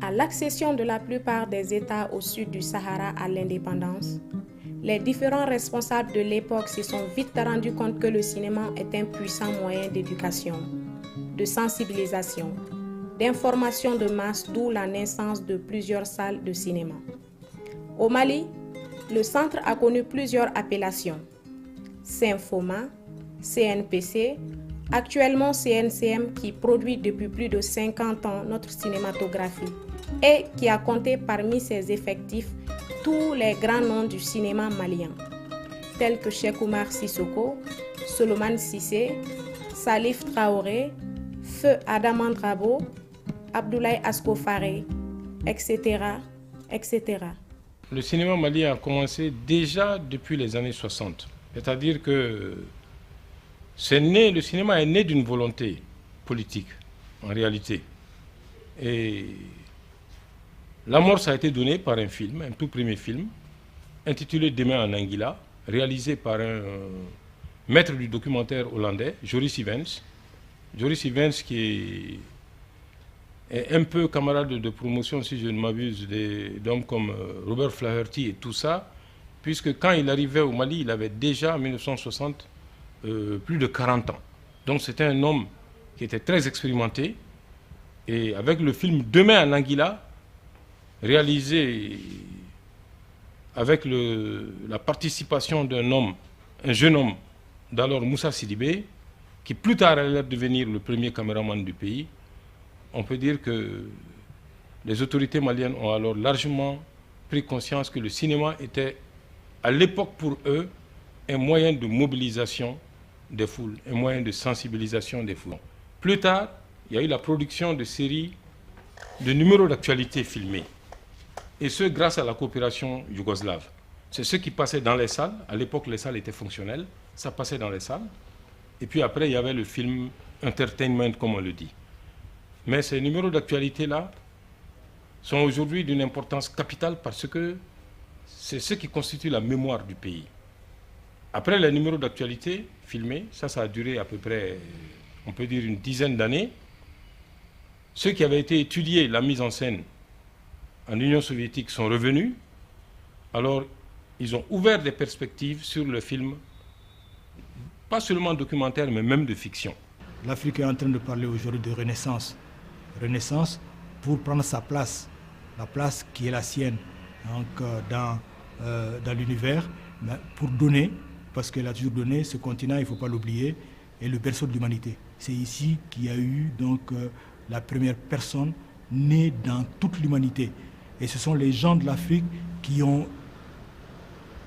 À l'accession de la plupart des États au sud du Sahara à l'indépendance, les différents responsables de l'époque se sont vite rendus compte que le cinéma est un puissant moyen d'éducation, de sensibilisation, d'information de masse, d'où la naissance de plusieurs salles de cinéma. Au Mali, le centre a connu plusieurs appellations. Synfoma, CNPC, actuellement CNCM qui produit depuis plus de 50 ans notre cinématographie et qui a compté parmi ses effectifs tous les grands noms du cinéma malien, tels que Cheikh Oumar Sissoko, Solomon Sissé, Salif Traoré, Feu Adama Drabo, Abdoulaye Asko Faré, etc., etc. Le cinéma malien a commencé déjà depuis les années 60. C'est-à-dire que le cinéma est né d'une volonté politique, en réalité. Et l'amorce a été donnée par un film, un tout premier film, intitulé Demain en Anguilla, réalisé par un maître du documentaire hollandais, Joris Ivens. Joris Ivens qui est un peu camarade de promotion, si je ne m'abuse, d'hommes comme Robert Flaherty et tout ça, puisque quand il arrivait au Mali, il avait déjà en 1960 plus de 40 ans. Donc c'était un homme qui était très expérimenté. Et avec le film Demain en Anguilla, réalisé avec la participation un jeune homme d'alors Moussa Sidibé, qui plus tard allait devenir le premier caméraman du pays, on peut dire que les autorités maliennes ont alors largement pris conscience que le cinéma était, à l'époque pour eux, un moyen de mobilisation des foules, un moyen de sensibilisation des foules. Plus tard, il y a eu la production de séries de numéros d'actualité filmés. Et ce, grâce à la coopération yougoslave. C'est ce qui passait dans les salles. À l'époque, les salles étaient fonctionnelles. Ça passait dans les salles. Et puis après, il y avait le film entertainment, comme on le dit. Mais ces numéros d'actualité-là sont aujourd'hui d'une importance capitale parce que c'est ce qui constitue la mémoire du pays. Après les numéros d'actualité filmés, ça a duré à peu près, on peut dire, une dizaine d'années. Ceux qui avaient été étudiés, la mise en scène en Union soviétique, sont revenus. Alors, ils ont ouvert des perspectives sur le film, pas seulement documentaire, mais même de fiction. L'Afrique est en train de parler aujourd'hui de renaissance. Renaissance pour prendre sa place, la place qui est la sienne donc, dans l'univers, pour donner, parce qu'elle a toujours donné, ce continent, il ne faut pas l'oublier, est le berceau de l'humanité. C'est ici qu'il y a eu donc, la première personne née dans toute l'humanité. Et ce sont les gens de l'Afrique qui ont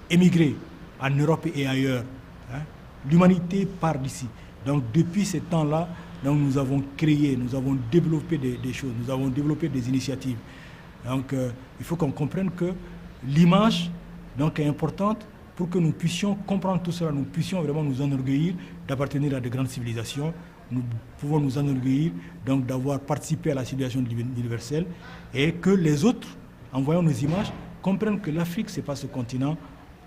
émigré en Europe et ailleurs. Hein. L'humanité part d'ici. Donc depuis ce temps-là, donc, nous avons créé, nous avons développé des choses, nous avons développé des initiatives. Donc il faut qu'on comprenne que l'image donc, est importante pour que nous puissions comprendre tout cela, nous puissions vraiment nous enorgueillir d'appartenir à de grandes civilisations. Nous pouvons nous enorgueillir donc d'avoir participé à la civilisation universelle et que les autres, en voyant nos images, comprennent que l'Afrique, ce n'est pas ce continent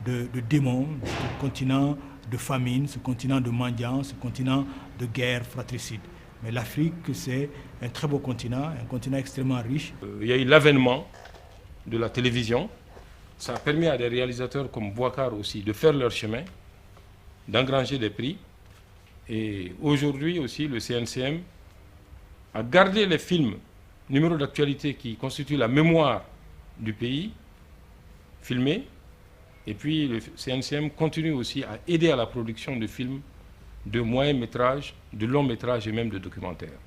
de démons, ce continent de famine, ce continent de mendiants, ce continent de guerre fratricide. Mais l'Afrique, c'est un très beau continent, un continent extrêmement riche. Il y a eu l'avènement de la télévision. Ça a permis à des réalisateurs comme Bouakar aussi de faire leur chemin, d'engranger des prix. Et aujourd'hui aussi, le CNCM a gardé les films, numéros d'actualité qui constituent la mémoire du pays, filmés. Et puis le CNCM continue aussi à aider à la production de films, de moyens métrages, de longs métrages et même de documentaires.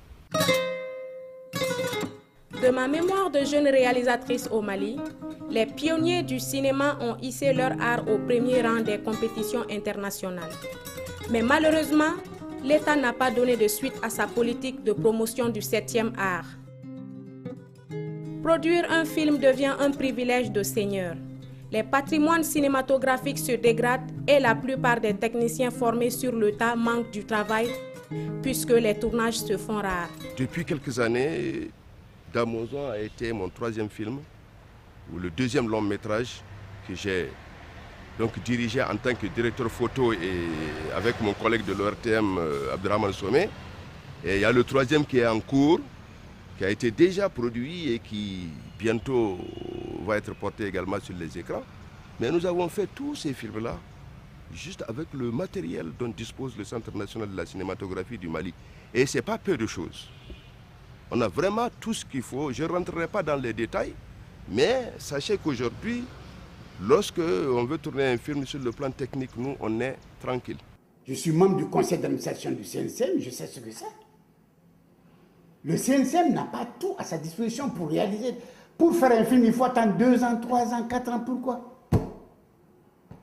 De ma mémoire de jeune réalisatrice au Mali, les pionniers du cinéma ont hissé leur art au premier rang des compétitions internationales. Mais malheureusement, l'État n'a pas donné de suite à sa politique de promotion du 7e art. Produire un film devient un privilège de seigneur. Les patrimoines cinématographiques se dégradent et la plupart des techniciens formés sur le tas manquent du travail puisque les tournages se font rares. Depuis quelques années, Damozon a été mon 3e film, ou le 2e long métrage que j'ai donc dirigé en tant que directeur photo et avec mon collègue de l'ORTM, Abderrahmane Somé. Et il y a le 3e qui est en cours, qui a été déjà produit et qui bientôt va être porté également sur les écrans. Mais nous avons fait tous ces films-là juste avec le matériel dont dispose le Centre national de la cinématographie du Mali. Et ce n'est pas peu de choses. On a vraiment tout ce qu'il faut. Je ne rentrerai pas dans les détails, mais sachez qu'aujourd'hui, lorsque on veut tourner un film sur le plan technique, nous, on est tranquille. Je suis membre du conseil d'administration du CNCM, je sais ce que c'est. Le CNCM n'a pas tout à sa disposition pour réaliser. Pour faire un film, il faut attendre 2 ans, 3 ans, 4 ans. Pourquoi?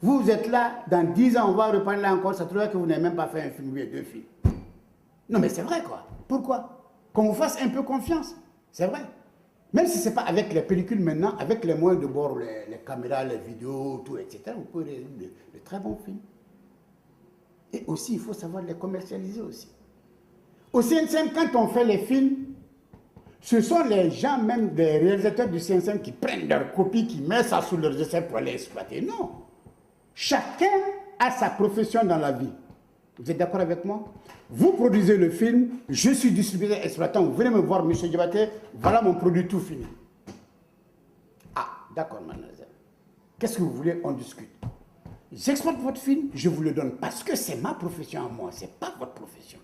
Vous êtes là, dans 10 ans, on va reprendre là encore, ça trouve que vous n'avez même pas fait un film ou 2 films. Non mais c'est vrai quoi. Pourquoi? Qu'on vous fasse un peu confiance. C'est vrai. Même si ce n'est pas avec les pellicules maintenant, avec les moyens de bord, les caméras, les vidéos, tout, etc., vous pouvez réaliser de très bons films. Et aussi, il faut savoir les commercialiser aussi. Au CNCM, quand on fait les films, ce sont les gens, même des réalisateurs du CNCM, qui prennent leurs copies, qui mettent ça sous leurs essais pour les exploiter. Non. Chacun a sa profession dans la vie. Vous êtes d'accord avec moi? Vous produisez le film, je suis distributeur exploitant, vous venez me voir, M. Diabaté, voilà mon produit tout fini. Ah, d'accord, mademoiselle. Qu'est-ce que vous voulez? On discute. J'exploite votre film, je vous le donne parce que c'est ma profession à moi, c'est pas votre profession.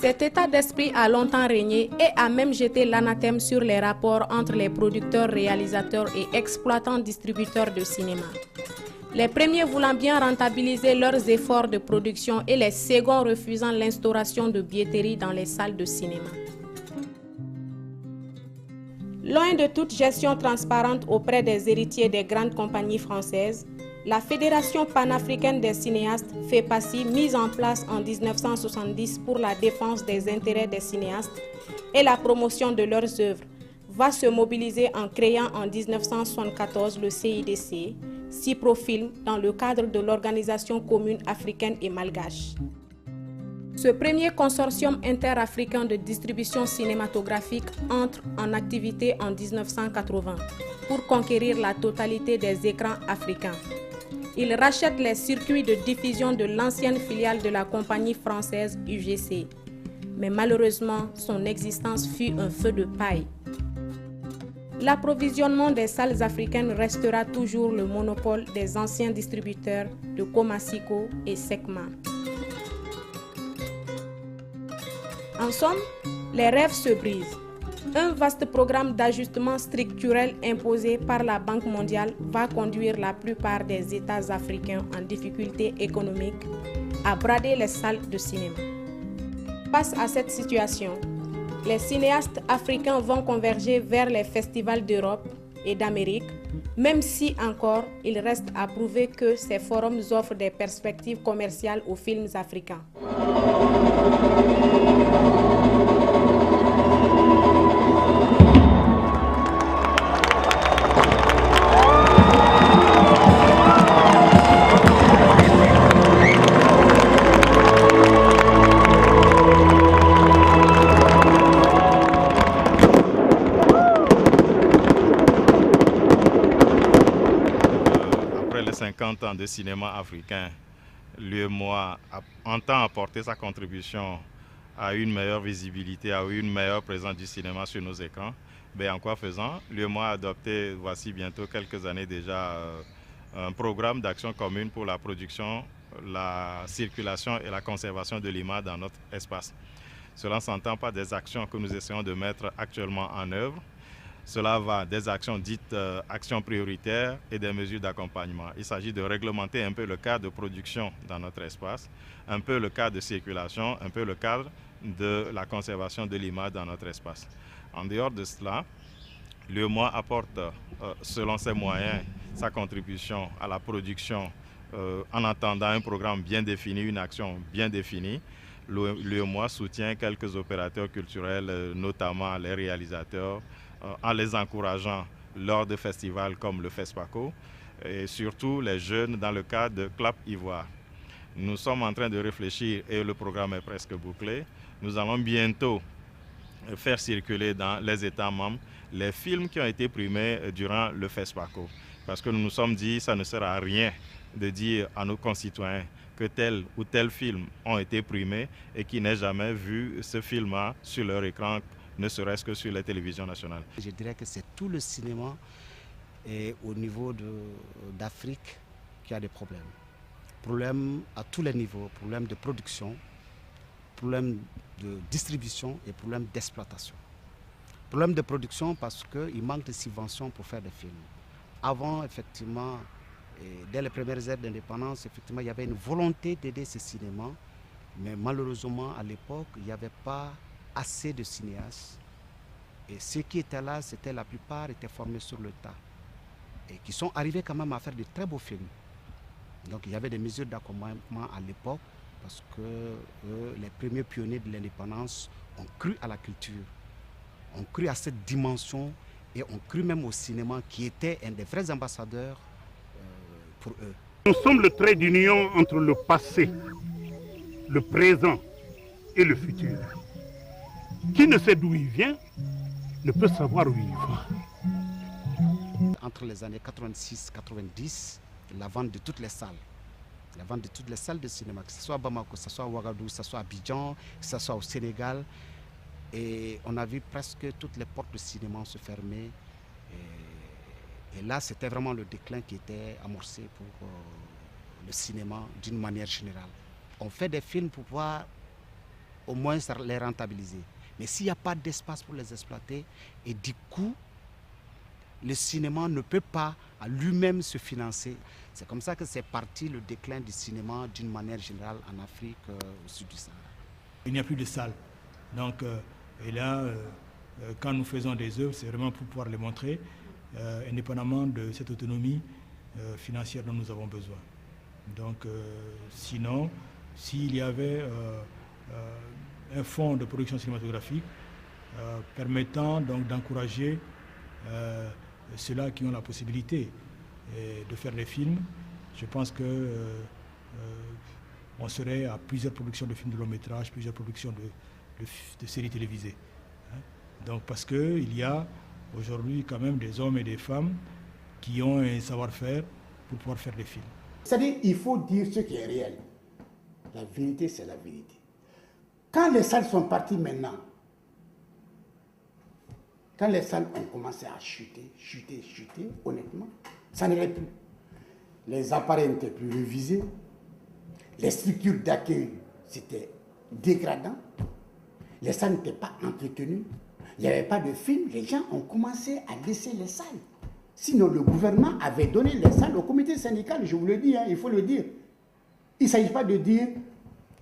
Cet état d'esprit a longtemps régné et a même jeté l'anathème sur les rapports entre les producteurs, réalisateurs et exploitants distributeurs de cinéma. Les premiers voulant bien rentabiliser leurs efforts de production et les seconds refusant l'instauration de billetterie dans les salles de cinéma. Loin de toute gestion transparente auprès des héritiers des grandes compagnies françaises, la Fédération panafricaine des cinéastes, FEPACI, mise en place en 1970 pour la défense des intérêts des cinéastes et la promotion de leurs œuvres, va se mobiliser en créant en 1974 le CIDC, Ciprofilm, dans le cadre de l'Organisation commune africaine et malgache. Ce premier consortium interafricain de distribution cinématographique entre en activité en 1980 pour conquérir la totalité des écrans africains. Il rachète les circuits de diffusion de l'ancienne filiale de la compagnie française UGC. Mais malheureusement, son existence fut un feu de paille. L'approvisionnement des salles africaines restera toujours le monopole des anciens distributeurs de Komasiko et Sekma. En somme, les rêves se brisent. Un vaste programme d'ajustement structurel imposé par la Banque mondiale va conduire la plupart des États africains en difficulté économique à brader les salles de cinéma. Face à cette situation, les cinéastes africains vont converger vers les festivals d'Europe et d'Amérique, même si encore il reste à prouver que ces forums offrent des perspectives commerciales aux films africains. Ans de cinéma africain, l'UEMOA entend apporter sa contribution à une meilleure visibilité, à une meilleure présence du cinéma sur nos écrans. Ben, en quoi faisant, l'UEMOA a adopté, voici bientôt quelques années déjà, un programme d'action commune pour la production, la circulation et la conservation de l'image dans notre espace. Cela s'entend par des actions que nous essayons de mettre actuellement en œuvre. Cela va des actions dites actions prioritaires et des mesures d'accompagnement. Il s'agit de réglementer un peu le cadre de production dans notre espace, un peu le cadre de circulation, un peu le cadre de la conservation de l'image dans notre espace. En dehors de cela, l'UEMOA apporte, selon ses moyens, sa contribution à la production en attendant un programme bien défini, une action bien définie, l'UEMOA soutient quelques opérateurs culturels, notamment les réalisateurs, en les encourageant lors de festivals comme le FESPACO, et surtout les jeunes dans le cadre de Clap Ivoire. Nous sommes en train de réfléchir et le programme est presque bouclé. Nous allons bientôt faire circuler dans les États membres les films qui ont été primés durant le FESPACO. Parce que nous nous sommes dit que ça ne sert à rien de dire à nos concitoyens que tel ou tel film ont été primés et qu'ils n'aient jamais vu ce film sur leur écran, ne serait-ce que sur les télévisions nationales. Je dirais que c'est tout le cinéma au niveau d'Afrique qui a des problèmes. Problèmes à tous les niveaux, problèmes de production, problèmes de distribution et problèmes d'exploitation. Problème de production parce qu'il manque de subventions pour faire des films. Avant, effectivement, dès les premières heures d'indépendance, effectivement, il y avait une volonté d'aider ce cinéma, mais malheureusement, à l'époque, il n'y avait pas assez de cinéastes. Et ceux qui étaient là, la plupart étaient formés sur le tas et qui sont arrivés quand même à faire de très beaux films. Donc il y avait des mesures d'accompagnement à l'époque parce que les premiers pionniers de l'indépendance ont cru à la culture, ont cru à cette dimension et ont cru même au cinéma qui était un des vrais ambassadeurs pour eux. Nous sommes le trait d'union entre le passé, le présent et le futur. Qui ne sait d'où il vient ne peut savoir où il va. Entre les années 86-90, la vente de toutes les salles. La vente de toutes les salles de cinéma, que ce soit à Bamako, que ce soit à Ouagadougou, que ce soit à Abidjan, que ce soit au Sénégal. Et on a vu presque toutes les portes de cinéma se fermer. Et là, c'était vraiment le déclin qui était amorcé pour le cinéma d'une manière générale. On fait des films pour pouvoir au moins les rentabiliser. Mais s'il n'y a pas d'espace pour les exploiter, et du coup, le cinéma ne peut pas à lui-même se financer. C'est comme ça que c'est parti le déclin du cinéma d'une manière générale en Afrique, au sud du Sahara. Il n'y a plus de salles. Donc, et là, quand nous faisons des œuvres, c'est vraiment pour pouvoir les montrer, indépendamment de cette autonomie financière dont nous avons besoin. Donc, sinon, s'il y avait un fonds de production cinématographique permettant donc d'encourager ceux-là qui ont la possibilité de faire des films, je pense que on serait à plusieurs productions de films de long métrage, plusieurs productions de séries télévisées. Donc parce qu'il y a aujourd'hui quand même des hommes et des femmes qui ont un savoir-faire pour pouvoir faire des films. C'est-à-dire qu'il faut dire ce qui est réel. La vérité, c'est la vérité. Quand les salles sont parties maintenant, quand les salles ont commencé à chuter, honnêtement, ça n'allait plus. Les appareils n'étaient plus révisés, les structures d'accueil, c'était dégradant, les salles n'étaient pas entretenues, il n'y avait pas de films, les gens ont commencé à laisser les salles. Sinon, le gouvernement avait donné les salles au comité syndical, je vous le dis, il faut le dire. Il ne s'agit pas de dire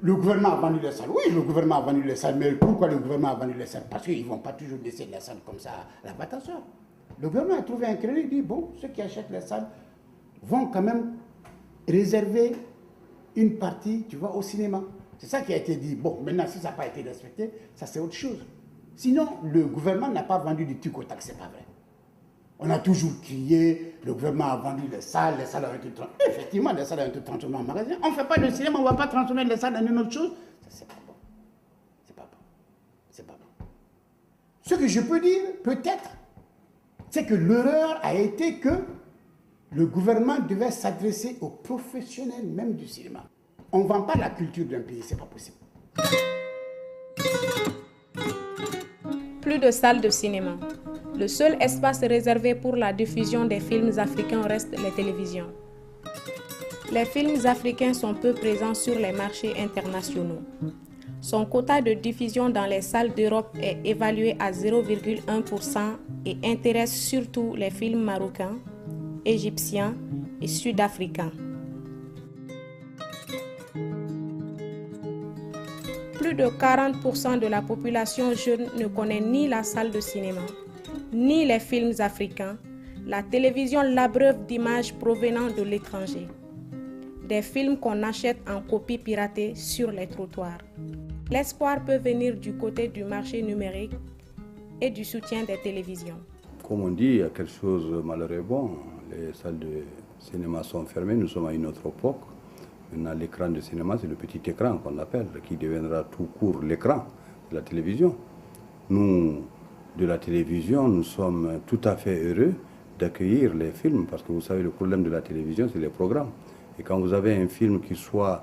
le gouvernement a vendu les salles. Oui, le gouvernement a vendu les salles, mais pourquoi le gouvernement a vendu les salles? Parce qu'ils ne vont pas toujours laisser les salles comme ça à la batasseur. Le gouvernement a trouvé un crédit, il dit, bon, ceux qui achètent les salles vont quand même réserver une partie, tu vois, au cinéma. C'est ça qui a été dit. Bon, maintenant, si ça n'a pas été respecté, ça c'est autre chose. Sinon, le gouvernement n'a pas vendu du truc au tac, c'est pas vrai. On a toujours crié, le gouvernement a vendu les salles ont été transformées. Effectivement, les salles ont été transformées en magasin. On ne fait pas de cinéma, on ne va pas transformer les salles en une autre chose. Ça, c'est pas bon. C'est pas bon. C'est pas bon. Ce que je peux dire, peut-être, c'est que l'erreur a été que le gouvernement devait s'adresser aux professionnels même du cinéma. On ne vend pas la culture d'un pays, c'est pas possible. Plus de salles de cinéma. Le seul espace réservé pour la diffusion des films africains reste les télévisions. Les films africains sont peu présents sur les marchés internationaux. Son quota de diffusion dans les salles d'Europe est évalué à 0,1% et intéresse surtout les films marocains, égyptiens et sud-africains. Plus de 40% de la population jeune ne connaît ni la salle de cinéma, ni les films africains, la télévision l'abreuve d'images provenant de l'étranger. des films qu'on achète en copie piratée sur les trottoirs. L'espoir peut venir du côté du marché numérique et du soutien des télévisions. Comme on dit, il y a quelque chose de malheureux bon. Les salles de cinéma sont fermées, nous sommes à une autre époque. Maintenant, l'écran de cinéma, c'est le petit écran qu'on appelle, qui deviendra tout court l'écran de la télévision. Nous, de la télévision, nous sommes tout à fait heureux d'accueillir les films, parce que vous savez, le problème de la télévision, c'est les programmes. Et quand vous avez un film qui soit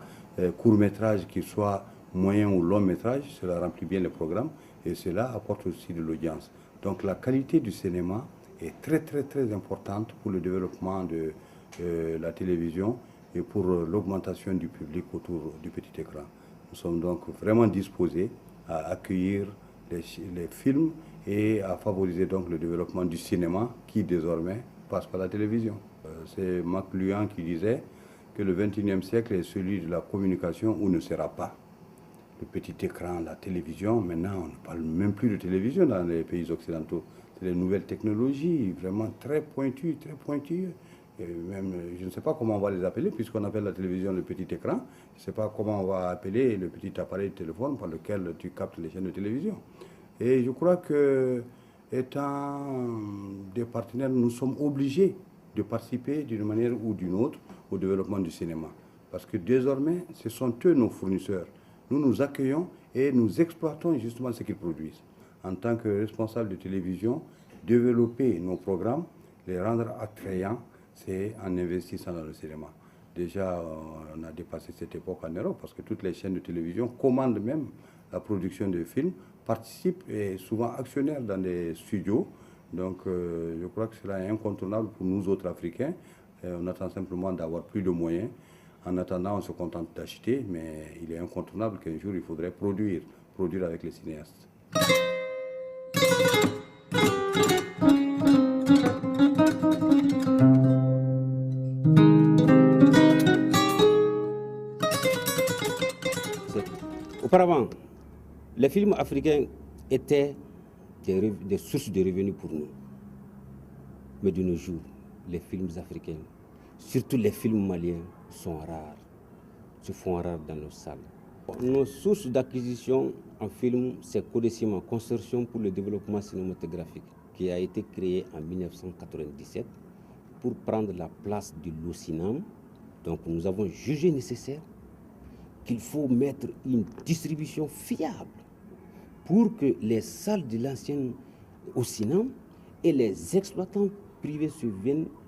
court-métrage, qui soit moyen ou long-métrage, cela remplit bien les programmes et cela apporte aussi de l'audience. Donc la qualité du cinéma est très importante pour le développement de la télévision et pour l'augmentation du public autour du petit écran. Nous sommes donc vraiment disposés à accueillir les films et à favoriser donc le développement du cinéma qui désormais passe par la télévision. C'est McLuhan qui disait que le XXIe siècle est celui de la communication où ne sera pas. Le petit écran, la télévision, maintenant on ne parle même plus de télévision dans les pays occidentaux. C'est les nouvelles technologies, vraiment très pointues. Et même, je ne sais pas comment on va les appeler, puisqu'on appelle la télévision le petit écran. Je ne sais pas comment on va appeler le petit appareil de téléphone par lequel tu captes les chaînes de télévision. Et je crois que, étant des partenaires, nous sommes obligés de participer d'une manière ou d'une autre au développement du cinéma. Parce que désormais, ce sont eux nos fournisseurs. Nous nous accueillons et nous exploitons justement ce qu'ils produisent. En tant que responsable de télévision, développer nos programmes, les rendre attrayants, c'est en investissant dans le cinéma. Déjà, on a dépassé cette époque en Europe parce que toutes les chaînes de télévision commandent même la production de films, participent et souvent actionnaires dans des studios. Donc, je crois que cela est incontournable pour nous autres Africains. On attend simplement d'avoir plus de moyens. En attendant, on se contente d'acheter, mais il est incontournable qu'un jour, il faudrait produire avec les cinéastes. Auparavant, les films africains étaient des sources de revenus pour nous. Mais de nos jours, les films africains, surtout les films maliens, sont rares, se font rares dans nos salles. Nos sources d'acquisition en film, c'est Codecima, Consortium pour le développement cinématographique, qui a été créé en 1997 pour prendre la place du Locinam. Donc nous avons jugé nécessaire qu'il faut mettre une distribution fiable pour que les salles de l'ancien Locinam et les exploitants privés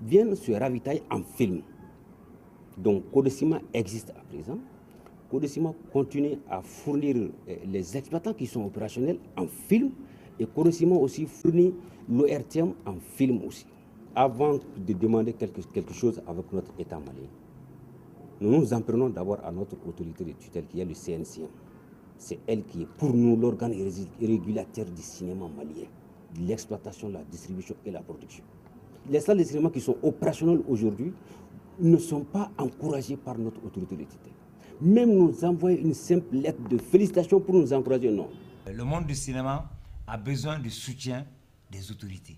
viennent se ravitailler en film. Donc Codecima existe à présent. Codecima continue à fournir les exploitants qui sont opérationnels en film et Codecima aussi fournit l'ORTM en film aussi. Avant de demander quelque chose avec notre État malien, nous nous en prenons d'abord à notre autorité de tutelle qui est le CNCM. C'est elle qui est pour nous l'organe régulateur du cinéma malien, de l'exploitation, la distribution et la production. Les salles de cinéma qui sont opérationnelles aujourd'hui ne sont pas encouragés par notre autorité de tutelle. Même nous envoyer une simple lettre de félicitations pour nous encourager, non. Le monde du cinéma a besoin du soutien des autorités.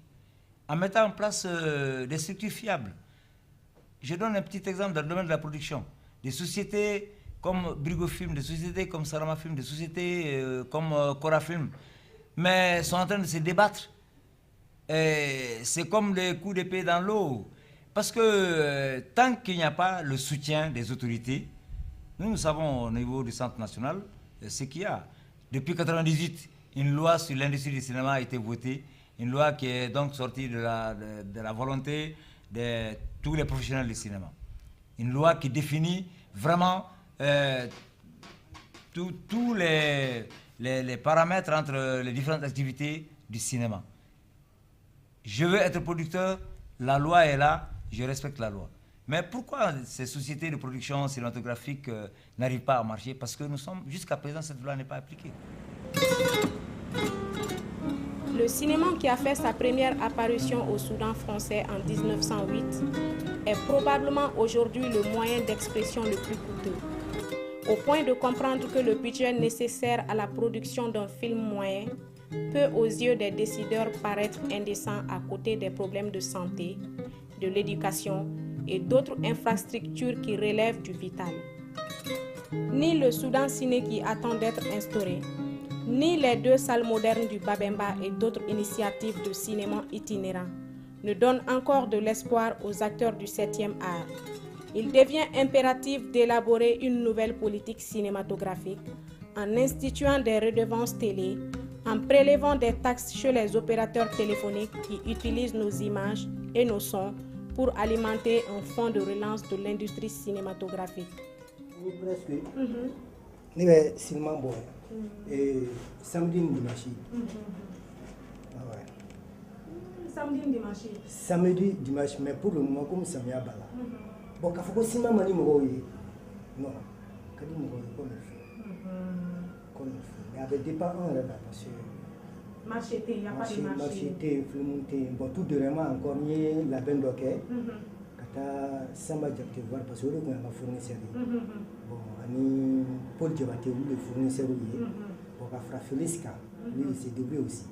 En mettant en place des structures fiables. Je donne un petit exemple dans le domaine de la production. Des sociétés comme Brigofilm, des sociétés comme Sarama Film, des sociétés comme Cora Film, mais sont en train de se débattre. C'est comme les coups d'épée dans l'eau. Parce que tant qu'il n'y a pas le soutien des autorités, nous savons au niveau du Centre national ce qu'il y a. Depuis 1998, une loi sur l'industrie du cinéma a été votée, une loi qui est donc sortie de la volonté de tous les professionnels du cinéma. Une loi qui définit vraiment tous les paramètres entre les différentes activités du cinéma. Je veux être producteur, la loi est là, je respecte la loi. Mais pourquoi ces sociétés de production cinématographique n'arrivent pas à marcher? Parce que jusqu'à présent, cette loi n'est pas appliquée. Le cinéma qui a fait sa première apparition au Soudan français en 1908 est probablement aujourd'hui le moyen d'expression le plus coûteux. Au point de comprendre que le budget nécessaire à la production d'un film moyen peut aux yeux des décideurs paraître indécent à côté des problèmes de santé, de l'éducation, et d'autres infrastructures qui relèvent du vital. Ni le Soudan Ciné qui attend d'être instauré, ni les 2 salles modernes du Babemba et d'autres initiatives de cinéma itinérant ne donnent encore de l'espoir aux acteurs du 7e art. Il devient impératif d'élaborer une nouvelle politique cinématographique en instituant des redevances télé, en prélevant des taxes chez les opérateurs téléphoniques qui utilisent nos images et nos sons pour alimenter un fonds de relance de l'industrie cinématographique. Presque. Ni bɛ cinéma bɔ samedi ni dimanche. Samedi ni dimanche. Samedi dimanche, mais pour le moment comme samiya b'a la. Bon k'a fɔ ko cinéma man di mɔgɔw ye non ka di mɔgɔw ye comme il faut. Comme il faut. Mais a bɛ dépend an yɛrɛ la parce que marché tɛ yen, y a pas de marché. Marché tɛ yen, film tɛ yen. Bon tout dernièrement encore n ye labɛn dɔ kɛ. Samba Diakité voir parce que le tun y'an ka fournisseur ye bon ani Paul Diabaté olu de fournisseur ye bon ka fara Félix kan lui il s'est débrouillé aussi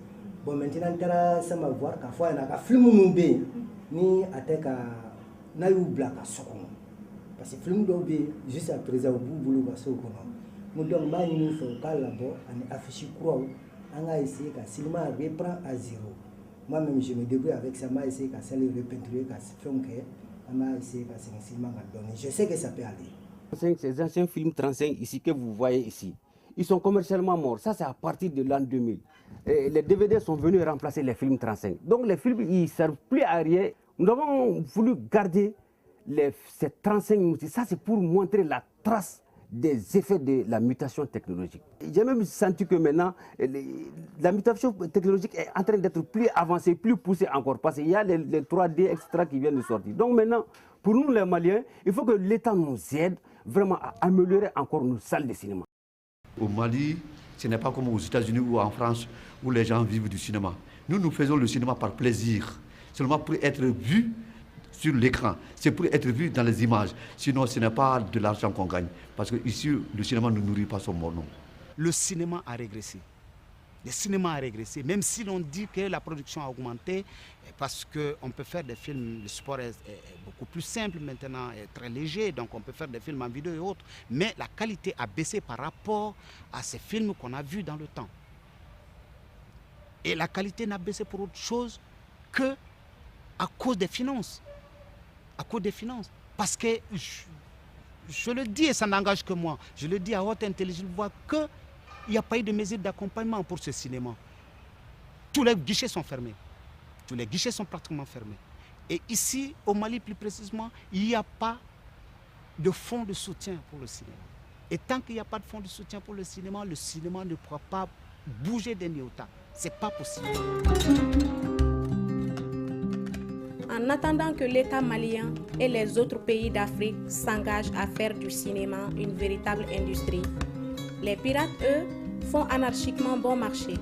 bon maintenant n taara Samba voir k'a fɔ a ɲɛna ka film minnu bɛ yen ni a tɛ ka n'a y'u bila ka so kɔnɔ parce que film dɔw bɛ yen juste à présent u b'u bolo ka so kɔnɔ donc n b'a ɲini u fɛ u k'a labɔ ani affiche kuraw an k'a essayer ka cinéma reprend à zéro moi-même je me débrouille avec ça n b'a essayer ka salle repeinturer ka fɛnw kɛ. Je sais que ça peut aller. Ces anciens films 35 ici que vous voyez ici, ils sont commercialement morts. Ça, c'est à partir de l'an 2000. Et les DVD sont venus remplacer les films 35. Donc les films, ils ne servent plus à rien. Nous avons voulu garder ces 35 minutes. Ça, c'est pour montrer la trace des effets de la mutation technologique. J'ai même senti que maintenant, la mutation technologique est en train d'être plus avancée, plus poussée encore, parce qu'il y a les 3D, etc. qui viennent de sortir. Donc maintenant, pour nous les Maliens, il faut que l'État nous aide vraiment à améliorer encore nos salles de cinéma. Au Mali, ce n'est pas comme aux États-Unis ou en France, où les gens vivent du cinéma. Nous faisons le cinéma par plaisir, seulement pour être vus sur l'écran, c'est pour être vu dans les images. Sinon, ce n'est pas de l'argent qu'on gagne. Parce que ici, le cinéma ne nourrit pas son nom. Le cinéma a régressé. Le cinéma a régressé, même si l'on dit que la production a augmenté, parce qu'on peut faire des films, le support est beaucoup plus simple maintenant, est très léger, donc on peut faire des films en vidéo et autres, mais la qualité a baissé par rapport à ces films qu'on a vus dans le temps. Et la qualité n'a baissé pour autre chose que à cause des finances. À cause des finances. Parce que, je le dis et ça n'engage que moi, je le dis à haute intelligence, je vois qu'il n'y a pas eu de mesures d'accompagnement pour ce cinéma. Tous les guichets sont fermés. Tous les guichets sont pratiquement fermés. Et ici, au Mali plus précisément, il n'y a pas de fonds de soutien pour le cinéma. Et tant qu'il n'y a pas de fonds de soutien pour le cinéma ne pourra pas bouger d'un iota. Ce n'est pas possible. En attendant que l'État malien et les autres pays d'Afrique s'engagent à faire du cinéma une véritable industrie, les pirates, eux, font anarchiquement bon marché.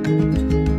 Thank you.